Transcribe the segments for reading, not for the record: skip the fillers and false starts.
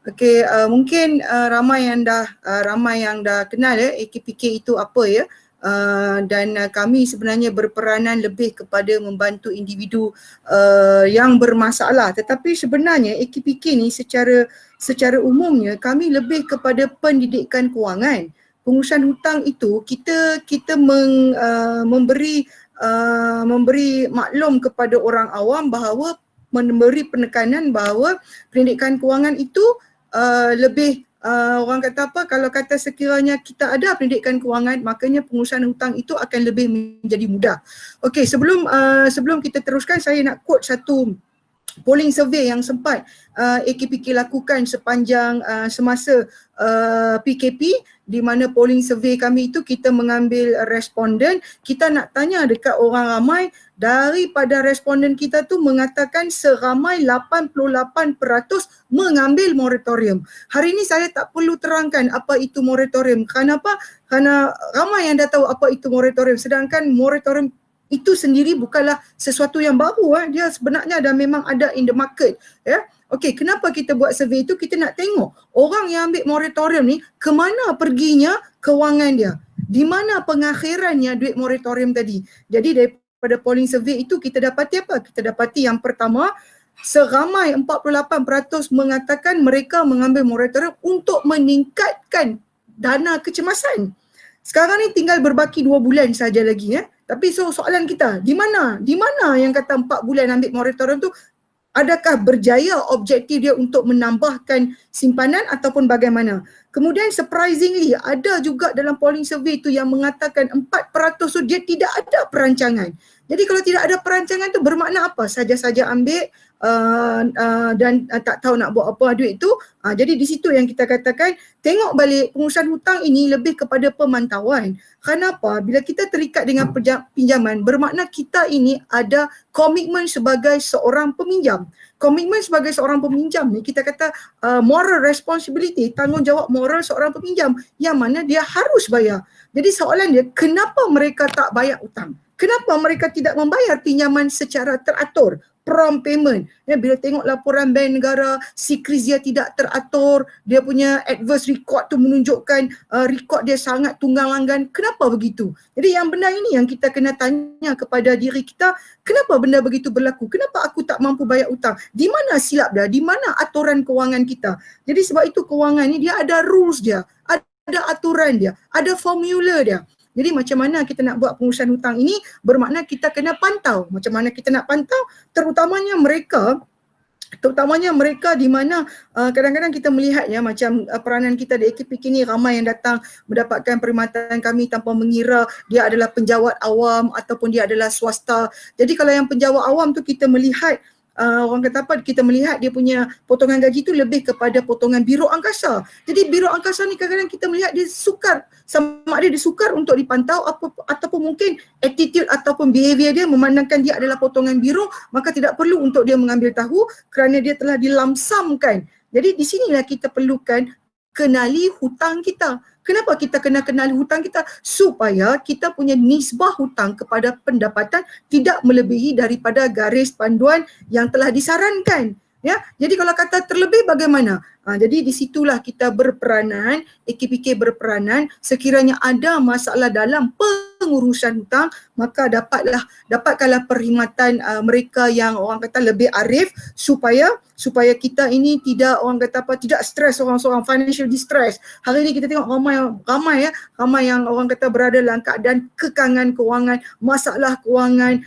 Okey, mungkin ramai yang dah kenal AKPK itu apa ya. Dan kami sebenarnya berperanan lebih kepada membantu individu yang bermasalah, tetapi sebenarnya AKPK ni secara umumnya kami lebih kepada pendidikan kewangan. Pengurusan hutang itu memberi maklum kepada orang awam bahawa memberi penekanan bahawa pendidikan kewangan itu lebih orang kata apa, kalau kata sekiranya kita ada pendidikan kewangan, makanya pengurusan hutang itu akan lebih menjadi mudah. Okey, sebelum kita teruskan, saya nak quote satu polling survey yang sempat AKPK lakukan sepanjang semasa PKP, di mana polling survey kami itu kita mengambil responden, kita nak tanya dekat orang ramai, daripada responden kita tu mengatakan seramai 88% mengambil moratorium. Hari ini saya tak perlu terangkan apa itu moratorium. Kenapa? Kerana ramai yang dah tahu apa itu moratorium, sedangkan moratorium itu sendiri bukanlah sesuatu yang baru. Dia sebenarnya dah memang ada in the market. Okey, kenapa kita buat survey itu? Kita nak tengok orang yang ambil moratorium ni ke mana perginya kewangan dia, di mana pengakhirannya duit moratorium tadi. Jadi daripada polling survey itu kita dapati apa? Kita dapati yang pertama, seramai 48% mengatakan mereka mengambil moratorium untuk meningkatkan dana kecemasan. Sekarang ni tinggal berbaki 2 bulan saja lagi. Tapi soalan kita, di mana yang kata 4 bulan ambil moratorium tu, adakah berjaya objektif dia untuk menambahkan simpanan ataupun bagaimana? Kemudian surprisingly ada juga dalam polling survey tu yang mengatakan 4% tu dia tidak ada perancangan. Jadi kalau tidak ada perancangan tu bermakna apa? Saja-saja ambil dan tak tahu nak buat apa duit tu. Jadi di situ yang kita katakan, tengok balik pengurusan hutang ini lebih kepada pemantauan. Kenapa? Bila kita terikat dengan pinjaman, bermakna kita ini ada komitmen sebagai seorang peminjam. Komitmen sebagai seorang peminjam ni kita kata moral responsibility, tanggungjawab moral seorang peminjam yang mana dia harus bayar. Jadi soalan dia, kenapa mereka tak bayar hutang? Kenapa mereka tidak membayar pinjaman secara teratur? Prompt payment. Bila tengok laporan bank negara, si kris dia tidak teratur, dia punya adverse record tu menunjukkan record dia sangat tunggang langgan. Kenapa begitu? Jadi yang benda ini yang kita kena tanya kepada diri kita, kenapa benda begitu berlaku? Kenapa aku tak mampu bayar hutang? Di mana silap dia? Di mana aturan kewangan kita? Jadi sebab itu kewangan ni dia ada rules dia, ada aturan dia, ada formula dia. Jadi macam mana kita nak buat pengurusan hutang ini, bermakna kita kena pantau. Macam mana kita nak pantau? Terutamanya mereka di mana kadang-kadang kita melihat macam peranan kita di AKPK ni, ramai yang datang mendapatkan perkhidmatan kami tanpa mengira dia adalah penjawat awam ataupun dia adalah swasta. Jadi kalau yang penjawat awam tu kita melihat orang kata apa, kita melihat dia punya potongan gaji tu lebih kepada potongan biro angkasa. Jadi biro angkasa ni kadang-kadang kita melihat dia sukar, sama ada dia sukar untuk dipantau ataupun mungkin attitude ataupun behavior dia memandangkan dia adalah potongan biro, maka tidak perlu untuk dia mengambil tahu kerana dia telah dilamsamkan. Jadi di sinilah kita perlukan kenali hutang kita. Kenapa kita kena kenali hutang kita? Supaya kita punya nisbah hutang kepada pendapatan tidak melebihi daripada garis panduan yang telah disarankan. Jadi kalau kata terlebih bagaimana? Jadi di situlah kita berperanan, AKPK berperanan, sekiranya ada masalah dalam pengurusan hutang, maka dapatkanlah perkhidmatan mereka yang orang kata lebih arif, supaya kita ini tidak orang kata apa, tidak stres, orang financial distress. Hari ini kita tengok ramai yang orang kata berada dalam keadaan kekangan kewangan, masalah kewangan,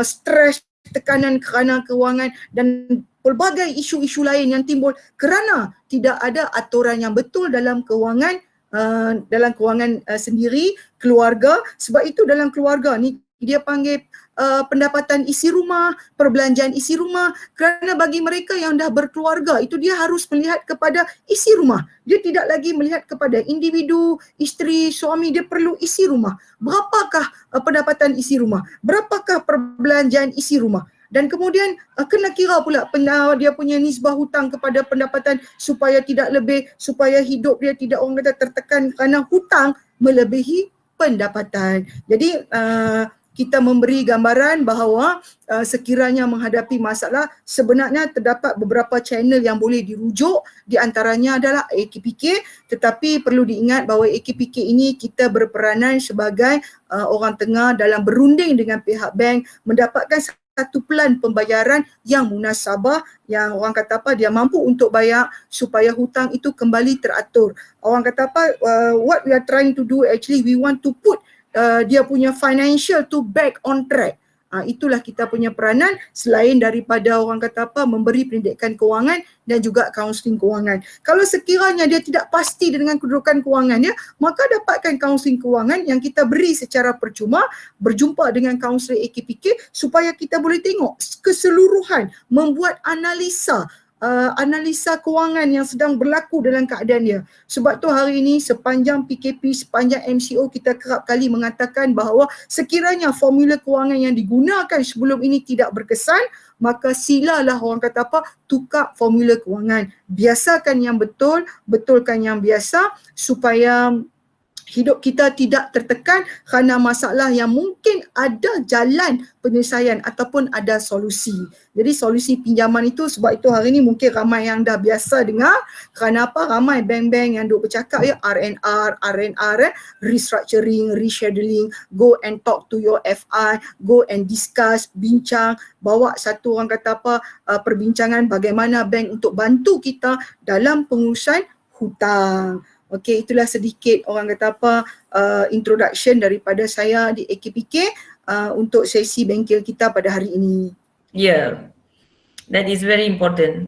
stres, tekanan kerana kewangan dan pelbagai isu-isu lain yang timbul kerana tidak ada aturan yang betul dalam kewangan sendiri, keluarga. Sebab itu dalam keluarga ni dia panggil pendapatan isi rumah, perbelanjaan isi rumah, kerana bagi mereka yang dah berkeluarga itu dia harus melihat kepada isi rumah. Dia tidak lagi melihat kepada individu, isteri, suami, dia perlu isi rumah. Berapakah pendapatan isi rumah? Berapakah perbelanjaan isi rumah? Dan kemudian kena kira pula dia punya nisbah hutang kepada pendapatan supaya tidak lebih, supaya hidup dia tidak orang kata tertekan kerana hutang melebihi pendapatan. Jadi kita memberi gambaran bahawa sekiranya menghadapi masalah, sebenarnya terdapat beberapa channel yang boleh dirujuk, di antaranya adalah AKPK, tetapi perlu diingat bahawa AKPK ini kita berperanan sebagai orang tengah dalam berunding dengan pihak bank, mendapatkan satu pelan pembayaran yang munasabah, yang orang kata apa, dia mampu untuk bayar supaya hutang itu kembali teratur. Orang kata apa, what we are trying to do actually, we want to put dia punya financial to back on track. Itulah kita punya peranan, selain daripada orang kata apa, memberi pendidikan kewangan dan juga kaunseling kewangan. Kalau sekiranya dia tidak pasti dengan kedudukan kewangannya, maka dapatkan kaunseling kewangan yang kita beri secara percuma, berjumpa dengan kaunselor AKPK supaya kita boleh tengok keseluruhan, membuat analisa kewangan yang sedang berlaku dalam keadaan dia. Sebab tu hari ini sepanjang PKP, sepanjang MCO, kita kerap kali mengatakan bahawa sekiranya formula kewangan yang digunakan sebelum ini tidak berkesan, maka silalah orang kata apa, tukar formula kewangan. Biasakan yang betul, betulkan yang biasa supaya hidup kita tidak tertekan kerana masalah yang mungkin ada jalan penyelesaian ataupun ada solusi. Jadi solusi pinjaman itu, sebab itu hari ini mungkin ramai yang dah biasa dengar, kerana apa, ramai bank-bank yang duk bercakap ya, RNR, restructuring, rescheduling, go and talk to your FI, go and discuss, bincang, bawa satu orang kata apa, perbincangan bagaimana bank untuk bantu kita dalam pengurusan hutang. Okey, itulah sedikit orang kata apa, introduction daripada saya di AKPK untuk sesi bengkel kita pada hari ini. Yeah, that is very important.